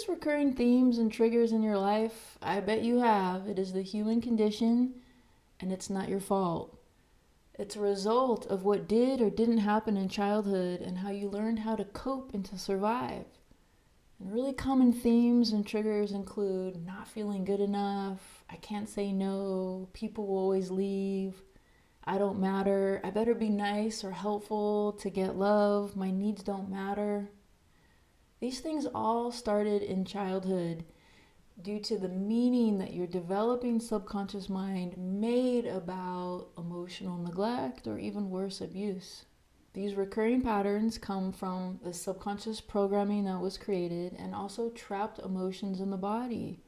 noticed recurring themes and triggers in your life? I bet you have. It is the human condition, and it's not your fault. It's a result of what did or didn't happen in childhood and how you learned how to cope and to survive. And really common themes and triggers include not feeling good enough, I can't say no, people will always leave, I don't matter, I better be nice or helpful to get love, my needs don't matter. These things all started in childhood due to the meaning that your developing subconscious mind made about emotional neglect or even worse, abuse. These recurring patterns come from the subconscious programming that was created and also trapped emotions in the body.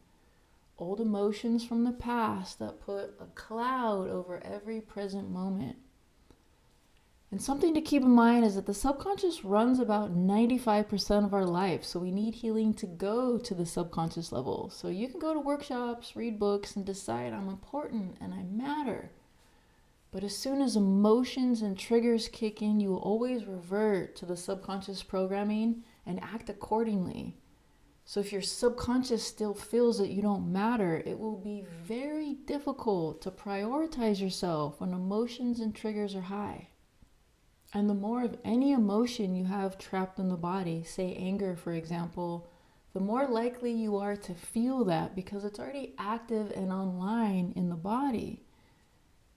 Old emotions from the past that put a cloud over every present moment. And something to keep in mind is that the subconscious runs about 95% of our life, so we need healing to go to the subconscious level. So you can go to workshops, read books, and decide I'm important and I matter. But as soon as emotions and triggers kick in, you will always revert to the subconscious programming and act accordingly. So if your subconscious still feels that you don't matter, it will be very difficult to prioritize yourself when emotions and triggers are high. And the more of any emotion you have trapped in the body, say anger for example, the more likely you are to feel that because it's already active and online in the body.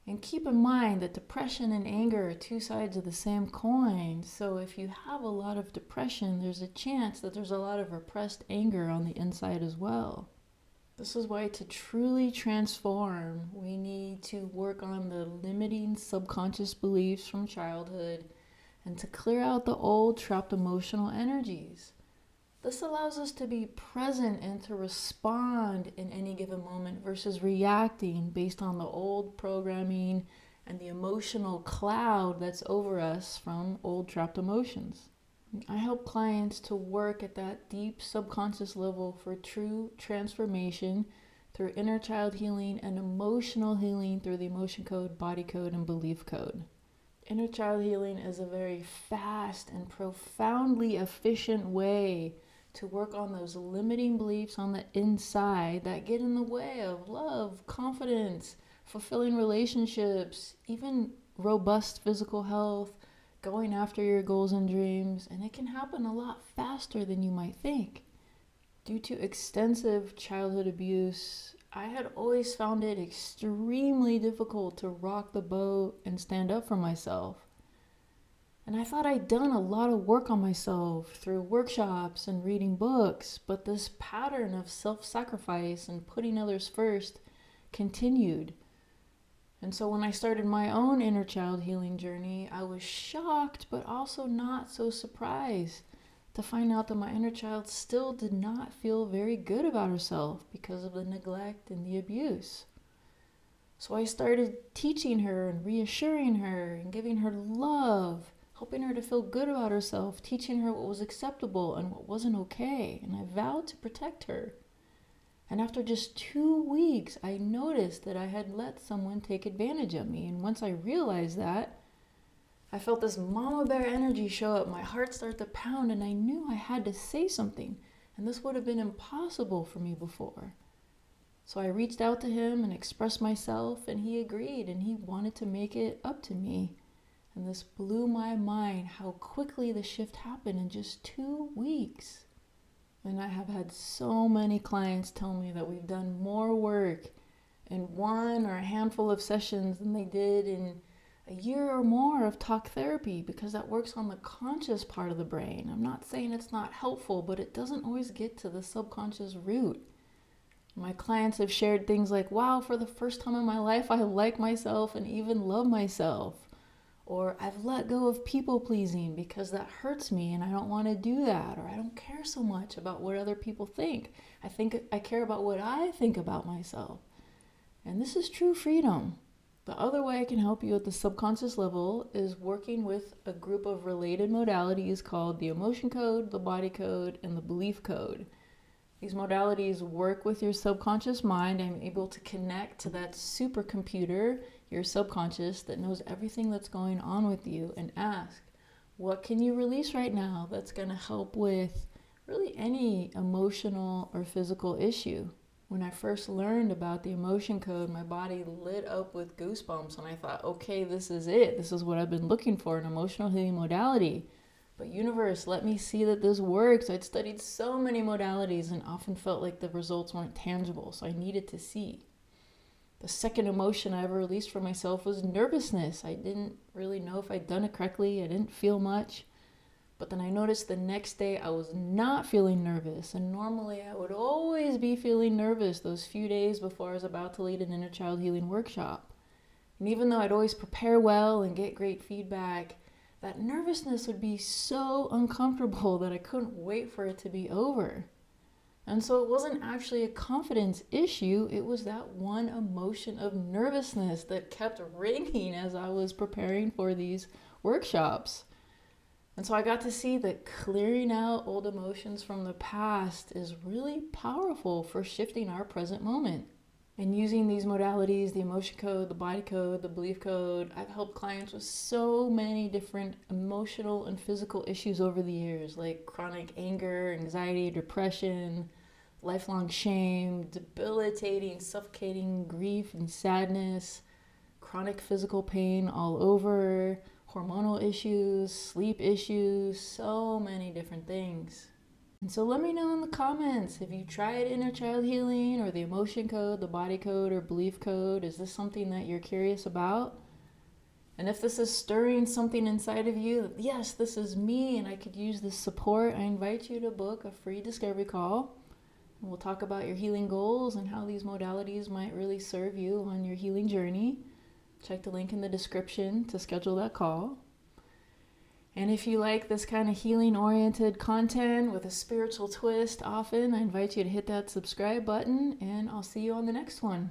And keep in mind that depression and anger are two sides of the same coin. So if you have a lot of depression, there's a chance that there's a lot of repressed anger on the inside as well. This is why to truly transform, we need to work on the limiting subconscious beliefs from childhood and to clear out the old trapped emotional energies. This allows us to be present and to respond in any given moment versus reacting based on the old programming and the emotional cloud that's over us from old trapped emotions. I help clients to work at that deep subconscious level for true transformation through inner child healing and emotional healing through the emotion code, body code, and belief code. Inner child healing is a very fast and profoundly efficient way to work on those limiting beliefs on the inside that get in the way of love, confidence, fulfilling relationships, even robust physical health, going after your goals and dreams, and it can happen a lot faster than you might think. Due to extensive childhood abuse, I had always found it extremely difficult to rock the boat and stand up for myself. And I thought I'd done a lot of work on myself through workshops and reading books, but this pattern of self-sacrifice and putting others first continued. And so when I started my own inner child healing journey, I was shocked, but also not so surprised to find out that my inner child still did not feel very good about herself because of the neglect and the abuse. So I started teaching her and reassuring her and giving her love, helping her to feel good about herself, teaching her what was acceptable and what wasn't okay. And I vowed to protect her. And after just 2 weeks, I noticed that I had let someone take advantage of me. And once I realized that, I felt this mama bear energy show up. My heart started to pound and I knew I had to say something. And this would have been impossible for me before. So I reached out to him and expressed myself and he agreed and he wanted to make it up to me. And this blew my mind how quickly the shift happened in just 2 weeks. And I have had so many clients tell me that we've done more work in one or a handful of sessions than they did in a year or more of talk therapy because that works on the conscious part of the brain. I'm not saying it's not helpful, but it doesn't always get to the subconscious root. My clients have shared things like, wow, for the first time in my life, I like myself and even love myself. Or I've let go of people pleasing because that hurts me and I don't want to do that. Or I don't care so much about what other people think. I care about what I think about myself. And this is true freedom. The other way I can help you at the subconscious level is working with a group of related modalities called the emotion code, the body code, and the belief code. These modalities work with your subconscious mind. I'm able to connect to that supercomputer, your subconscious, that knows everything that's going on with you and ask, what can you release right now that's going to help with really any emotional or physical issue. When I first learned about the emotion code, my body lit up with goosebumps, and I thought, okay, this is it. This is what I've been looking for, an emotional healing modality. But universe, let me see that this works. I'd studied so many modalities and often felt like the results weren't tangible, so I needed to see. The second emotion I ever released for myself was nervousness. I didn't really know if I'd done it correctly. I didn't feel much. But then I noticed the next day I was not feeling nervous. And normally I would always be feeling nervous those few days before I was about to lead an inner child healing workshop. And even though I'd always prepare well and get great feedback, that nervousness would be so uncomfortable that I couldn't wait for it to be over. And so it wasn't actually a confidence issue, it was that one emotion of nervousness that kept ringing as I was preparing for these workshops. And so I got to see that clearing out old emotions from the past is really powerful for shifting our present moment. And using these modalities, the emotion code, the body code, the belief code, I've helped clients with so many different emotional and physical issues over the years, like chronic anger, anxiety, depression, lifelong shame, debilitating, suffocating grief and sadness, chronic physical pain all over, hormonal issues, sleep issues, so many different things. And so let me know in the comments if you tried inner child healing or the emotion code, the body code, or belief code. Is this something that you're curious about? And if this is stirring something inside of you, that yes, this is me and I could use this support, I invite you to book a free discovery call. And we'll talk about your healing goals and how these modalities might really serve you on your healing journey. Check the link in the description to schedule that call. And if you like this kind of healing-oriented content with a spiritual twist often, I invite you to hit that subscribe button, and I'll see you on the next one.